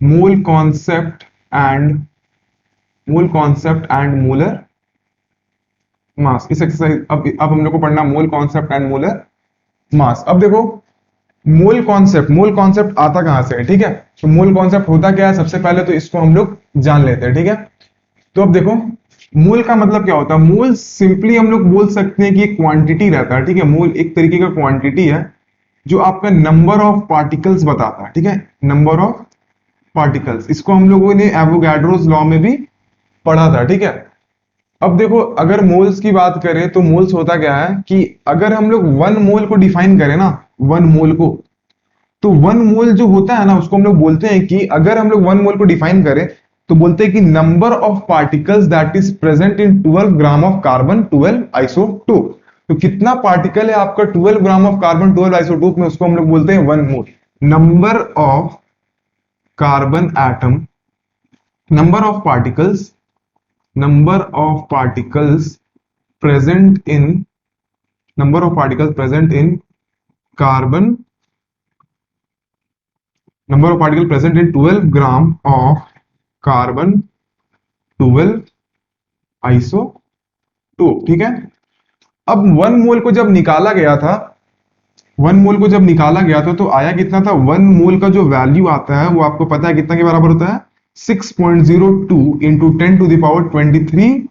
Mole concept and molar mass. इस exercise अब हम लोग को पढ़ना mole concept and molar mass. अब देखो मोल कॉन्सेप्ट आता कहां से है, ठीक है। तो मोल कॉन्सेप्ट होता क्या है, सबसे पहले तो इसको हम लोग जान लेते हैं, ठीक है। तो अब देखो मोल का मतलब क्या होता है। मोल सिंपली हम लोग बोल सकते हैं कि एक क्वांटिटी रहता है, ठीक है। मोल एक तरीके का क्वांटिटी है जो आपका नंबर ऑफ पार्टिकल्स बताता है, ठीक है। नंबर ऑफ पार्टिकल्स, इसको हम लोगों ने एवोगाड्रोस लॉ में भी पढ़ा था, ठीक है। अब देखो अगर मोल्स की बात करें तो मोल्स होता क्या है कि अगर हम लोग वन मोल को डिफाइन करें ना, वन मोल को, तो वन मोल जो होता है ना उसको हम लोग बोलते हैं कि अगर हम लोग वन मोल को डिफाइन करें तो बोलते हैं कि number of particles that is present in 12 gram of carbon 12 isotope. तो कितना पार्टिकल है आपका 12 ग्राम ऑफ कार्बन 12 आइसोटोप में, उसको हम लोग बोलते हैं one mole. Number of carbon atom, number of particles present in carbon, number of particles present in 12 gram of carbon 12 isotope, ठीक है। अब वन मोल को जब निकाला गया था तो आया कितना था, वन मोल का जो वैल्यू आता है वो आपको पता है कितना के बराबर होता है, 6.02 into 10 to the power 23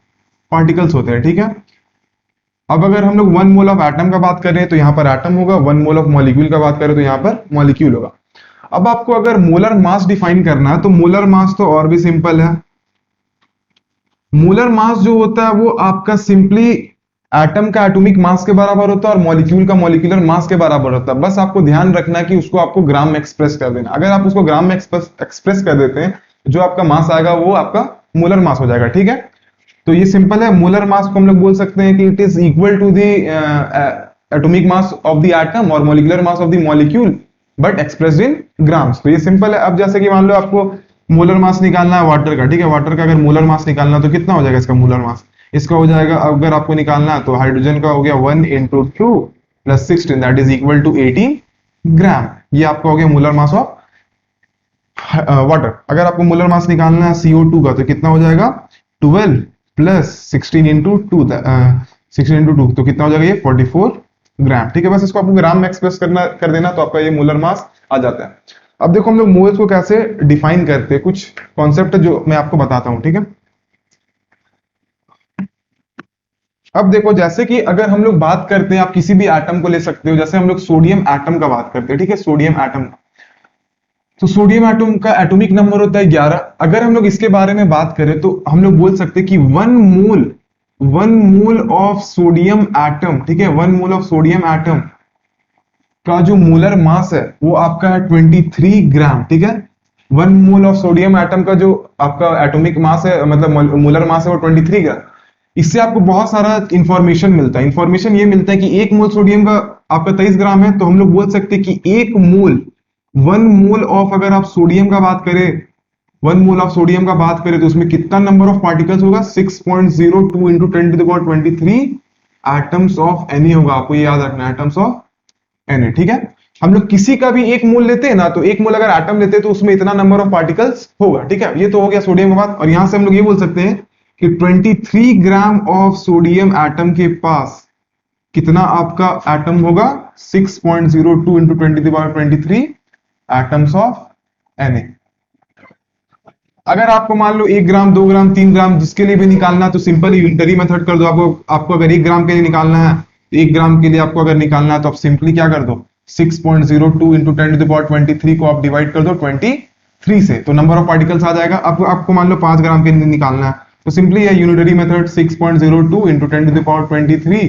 particles होते हैं, ठीक है। अब अगर हम लोग वन मोल ऑफ एटम का बात करें तो यहां पर एटम होगा, वन मोल ऑफ मॉलिक्यूल का बात करें तो यहां पर मॉलिक्यूल होगा। अब आपको अगर मोलर मास डिफाइन करना है तो मोलर मास तो और भी सिंपल है। मोलर मास जो होता है वो आपका सिंपली एटम का एटॉमिक मास के बराबर होता है और मॉलिक्यूल का मॉलिक्यूलर मास के बराबर होता है। बस आपको ध्यान रखना है कि उसको आपको ग्राम में एक्सप्रेस कर देना। अगर आप उसको ग्राम में एक्सप्रेस कर देते हैं, जो आपका मास आएगा वो आपका मोलर मास हो जाएगा, ठीक है। तो ये सिंपल है। मोलर मास को हम लोग बोल सकते हैं कि it is equal to the atomic mass of the atom और molecular mass of the molecule but expressed in grams. तो ये सिंपल है। अब जैसे कि मान लो आपको मोलर मास निकालना है वाटर का, ठीक है। वाटर का अगर मोलर मास निकालना है तो कितना हो जाएगा इसका मोलर मास, इसका हो जाएगा, अगर आपको निकालना है तो हाइड्रोजन का हो गया 1 into 2 plus 16 that is equal to 18 gram. ये आपका हो गया मोलर मास ऑफ वाटर। अगर आपको मोलर मास निकालना है CO2 का तो कितना हो जाएगा, 12 प्लस 16 इंटू 2 तो कितना हो जाएगा ये 44 ग्राम, ठीक है। बस इसको आपको ग्राम में एक्सप्रेस कर देना तो आपका ये मोलर मास आ जाता है। अब देखो हम लोग मोल्स को कैसे डिफाइन करते हैं, कुछ कॉन्सेप्ट जो मैं आपको बताता हूं, ठीक है। अब देखो जैसे कि अगर हम लोग बात करते हैं, आप किसी भी एटम को ले सकते हो, जैसे हम लोग सोडियम एटम का बात करते हैं, ठीक है। सोडियम एटम, तो सोडियम एटम का एटॉमिक नंबर होता है 11। अगर हम लोग इसके बारे में बात करें तो हम लोग बोल सकते हैं कि one mole of sodium atom, ठीक है, one mole of sodium atom का जो मोलर मास है वो आपका है 23 ग्राम, ठीक है। One mole of sodium atom का जो आपका एटॉमिक मास है, मतलब मोलर मास है वो 23 ग्राम। इससे आपको बहुत सारा इंफॉर्मेशन मिलता है। इंफॉर्मेशन ये मिलता है कि एक मोल सोडियम का आपका 23 ग्राम है, तो हम लोग बोल सकते हैं कि एक मोल, वन मोल ऑफ, अगर आप सोडियम का बात करें, वन मोल ऑफ सोडियम का बात करें तो उसमें कितना नंबर ऑफ पार्टिकल्स होगा, 6.02 into 10 to the power 23 atoms of Na होगा। आपको ये याद रखना है, एटम्स ऑफ Na, ठीक है। हम लोग किसी का भी एक मोल लेते हैं ना, तो एक मोल अगर एटम लेते हैं तो उसमें इतना नंबर ऑफ पार्टिकल्स होगा, ठीक है। ये तो हो गया सोडियम का बात। और यहां से हम लोग ये बोल सकते हैं कि 23 ग्राम ऑफ सोडियम एटम के पास कितना आपका एटम होगा, 6.02 into 10 to the power 23 atoms of Na। अगर आपको मान लो 1 ग्राम 2 ग्राम 3 ग्राम जिसके लिए भी निकालना, तो सिंपल यूनिटरी मेथड कर दो। आपको अगर 1 ग्राम के लिए निकालना है, 1 ग्राम के लिए आपको अगर निकालना है तो आप सिंपली क्या कर दो, 6.02 इंटू 10 टू द पावर 23 को आप डिवाइड कर दो 23 से, तो नंबर ऑफ पार्टिकल्स आ जाएगा। आपको मान लो 5 ग्राम के लिए निकालना है तो सिंपली ये unitary method 6.02 into 10 to the power 23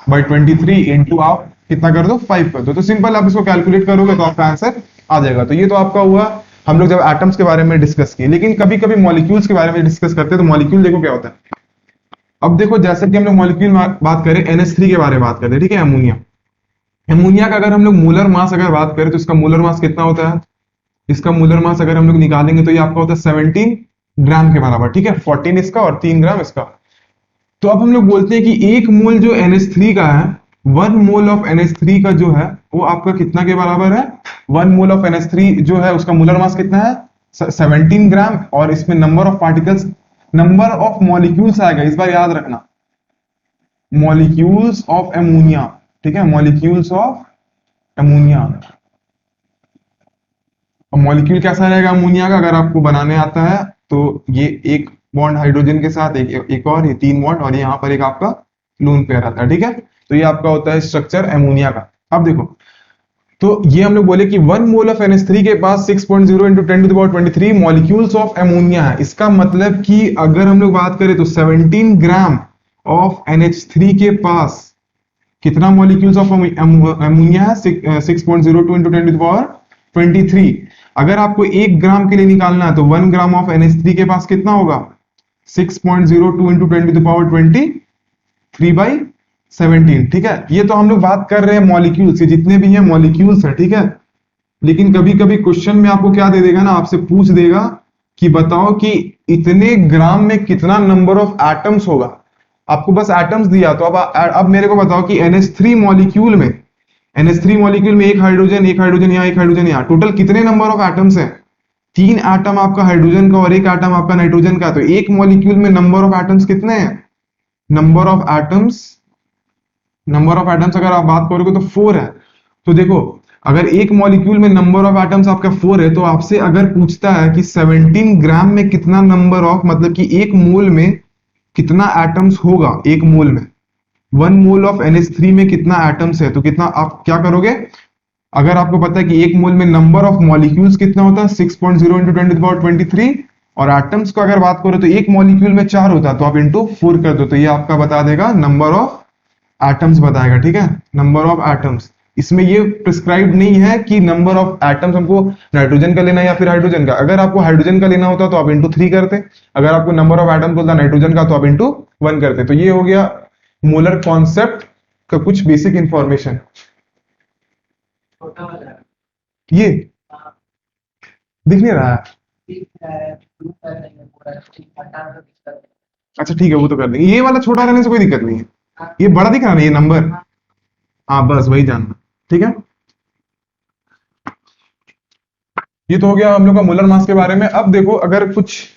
by 23 into आप कितना कर दो 5 कर दो। तो सिंपल आप इसको कैलकुलेट करोगे तो आपका आंसर आ जाएगा। तो ये तो आपका हुआ हम लोग जब एटम्स के बारे में डिस्कस किए। लेकिन कभी कभी मॉलिक्यूल्स के बारे में डिस्कस करते हैं, तो मॉलिक्यूल देखो क्या होता है। अब देखो जैसे कि हम लोग मॉलिक्यूल बात करें, NH3 के बारे में बात करते हैं, ठीक है। अमोनिया का अगर हम लोग मोलर मास अगर बात करें तो इसका मोलर मास कितना होता है, इसका मोलर मास अगर हम लोग निकालेंगे तो ये आपका होता है 17 ग्राम के बराबर, ठीक है। 14 इसका और 3 ग्राम इसका। तो अब हम लोग बोलते हैं कि एक मोल जो NH3 का है, 1 मोल ऑफ NH3 का जो है वो आपका कितना के बराबर है? 1 मोल ऑफ NH3 जो है उसका मोलर मास कितना है? 17 ग्राम। और इसमें number of particles, number of molecules आएगा, इस बार याद रखना, मॉलिक्यूल्स ऑफ एमोनिया, ठीक है, मॉलिक्यूल्स ऑफ एमोनिया। और मॉलिक्यूल कैसा रहेगा अमोनिया का, अगर आपको बनाने आता है तो ये एक बॉन्ड हाइड्रोजन के साथ एक और, ये 3 बॉन्ड, और यहाँ पर एक आपका लोन पेयर आता है, ठीक है। तो ये आपका होता है स्ट्रक्चर एमोनिया का। अब देखो, तो ये हम लोग बोले कि 1 मोल ऑफ NH3 के पास 6.0 into 10⁻23 मॉलिक्यूल्स ऑफ एमोनिया है। इसका मतलब कि अगर हम लोग बात करें तो 17 ग्राम ऑफ NH3 के पास कितना मॉलिक्यूल्स ऑफ एमोनिया है? 6.02 into 10⁻23। अगर आपको 1 ग्राम के लिए निकालना है तो 1 ग्राम ऑफ NH3 के पास कितना होगा? 6.02 into 10⁻23/17, ठीक है। ये तो हम लोग बात कर रहे हैं मॉलिक्यूल्स, ये जितने भी हैं मॉलिक्यूल्स है, ठीक है। लेकिन कभी कभी क्वेश्चन में आपको क्या दे देगा ना, आपसे पूछ देगा कि बताओ कि इतने ग्राम में कितना नंबर ऑफ एटम्स होगा। आपको बस एटम्स दिया, तो अब मेरे को बताओ कि NH3 मॉलिक्यूल में, NH3 मॉलिक्यूल में एक हाइड्रोजन यहाँ, एक हाइड्रोजन यहाँ, टोटल कितने नंबर ऑफ एटम्स हैं? 3 एटम आपका हाइड्रोजन का और 1 एटम आपका नाइट्रोजन का। तो एक मॉलिक्यूल में नंबर ऑफ एटम्स कितने हैं? नंबर ऑफ एटम्स अगर आप बात करोगे तो 4 है। तो देखो, अगर एक मॉलिक्यूल में नंबर ऑफ एटम्स आपका 4 है, तो आपसे अगर पूछता है कि 17 ग्राम में कितना नंबर ऑफ, मतलब कि एक मोल में कितना एटम्स होगा, एक मोल में 1 मोल ऑफ NH3 में कितना एटम्स है, तो कितना आप क्या करोगे? अगर आपको पता है कि एक मोल में नंबर ऑफ मॉलिक्यूल्स कितना होता है 6.0 into 10⁻23, और एटम्स को अगर बात करो तो एक मॉलिक्यूल में 4 होता है, तो आप इंटू 4 कर दो, तो ये आपका बता देगा नंबर ऑफ एटम्स बताएगा, ठीक है, नंबर ऑफ एटम्स। इसमें ये प्रिस्क्राइब नहीं है कि नंबर ऑफ एटम्स हमको नाइट्रोजन का लेना है या फिर हाइड्रोजन का। अगर आपको हाइड्रोजन का लेना होता तो आप इंटू 3 करते, अगर आपको नंबर ऑफ एटम्स बोलता नाइट्रोजन का तो आप इंटू 1 करते। तो ये हो गया मोलर कॉन्सेप्ट का कुछ बेसिक इंफॉर्मेशन। ये दिख नहीं रहा है? अच्छा ठीक है, वो तो कर देंगे, ये वाला छोटा करने से कोई दिक्कत नहीं है, ये बड़ा दिख रहा है ना ये नंबर, हाँ बस वही जानना, ठीक है। ये तो हो गया हम लोग का मोलर मास के बारे में। अब देखो, अगर कुछ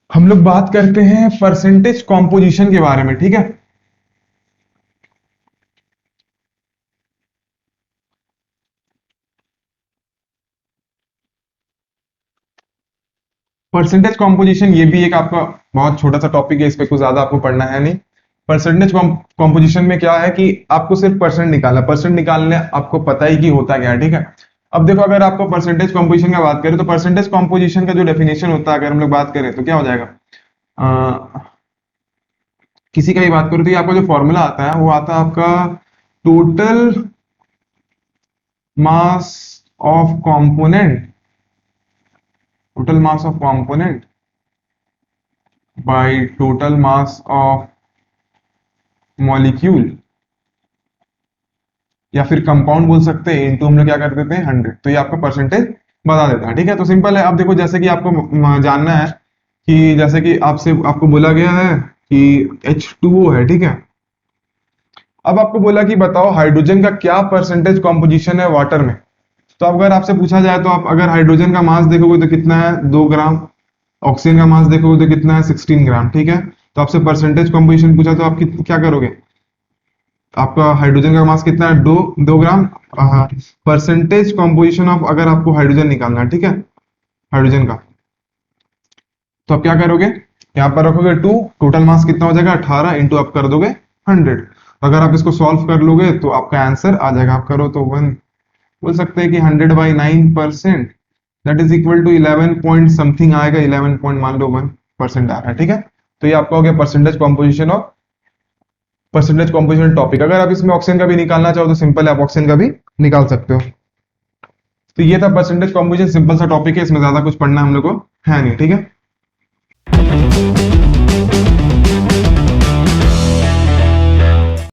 हम लोग बात करते हैं परसेंटेज कॉम्पोजिशन के बारे में, ठीक है। परसेंटेज कॉम्पोजिशन ये भी एक आपका बहुत छोटा सा टॉपिक है, इस पे कुछ ज्यादा आपको पढ़ना है नहीं। परसेंटेज कॉम्पोजिशन में क्या है कि आपको सिर्फ परसेंट निकालना, परसेंट निकालने आपको पता ही कि होता क्या है, ठीक है। अब देखो, अगर आपको परसेंटेज कॉम्पोजिशन का बात करें तो परसेंटेज कॉम्पोजिशन का जो डेफिनेशन होता है, अगर हम लोग बात करें तो क्या हो जाएगा, किसी का भी बात करो तो ये आपका जो फॉर्मूला आता है वो आता है आपका total mass of component, total mass of component by total mass of molecule, या फिर कंपाउंड बोल सकते हैं, इनटू हम लोग क्या कर देते हैं 100, तो ये आपका परसेंटेज बता देता है, ठीक है। तो सिंपल है। अब देखो, जैसे कि आपको जानना है कि जैसे कि आपको बोला गया है कि H2O है, ठीक है। अब आपको बोला कि बताओ हाइड्रोजन का क्या परसेंटेज कॉम्पोजिशन है वाटर में। तो अगर आपसे पूछा जाए तो आप अगर हाइड्रोजन का मास देखोगे तो कितना है 2 ग्राम, ऑक्सीजन का मास देखोगे तो कितना है 16 ग्राम, ठीक है। तो आपसे परसेंटेज कॉम्पोजिशन पूछा तो आप क्या करोगे, आपका हाइड्रोजन का मास कितना है 2 ग्राम, परसेंटेज कॉम्पोजिशन ऑफ, अगर आपको हाइड्रोजन निकालना है, ठीक है, हाइड्रोजन का, तो आप क्या करोगे, यहाँ पर रखोगे 2, टोटल मास कितना हो जाएगा 18 इंटू आप कर दोगे 100। अगर आप इसको सॉल्व कर लोगे तो आपका आंसर आ जाएगा, आप करो तो 1 बोल सकते हैं कि 100/9%, that is equal to 11 point something आएगा, 11 पॉइंट मान लो 1% आ रहा है, ठीक है। तो ये आपका हो गया percentage composition of, percentage composition topic. अगर आप इसमें ऑक्सीजन का भी निकालना चाहो तो सिंपल है, आप ऑक्सीजन का भी निकाल सकते हो। तो ये था परसेंटेज कॉम्पोजिशन, सिंपल सा टॉपिक है, इसमें ज्यादा कुछ पढ़ना हम लोग को है नहीं, ठीक है।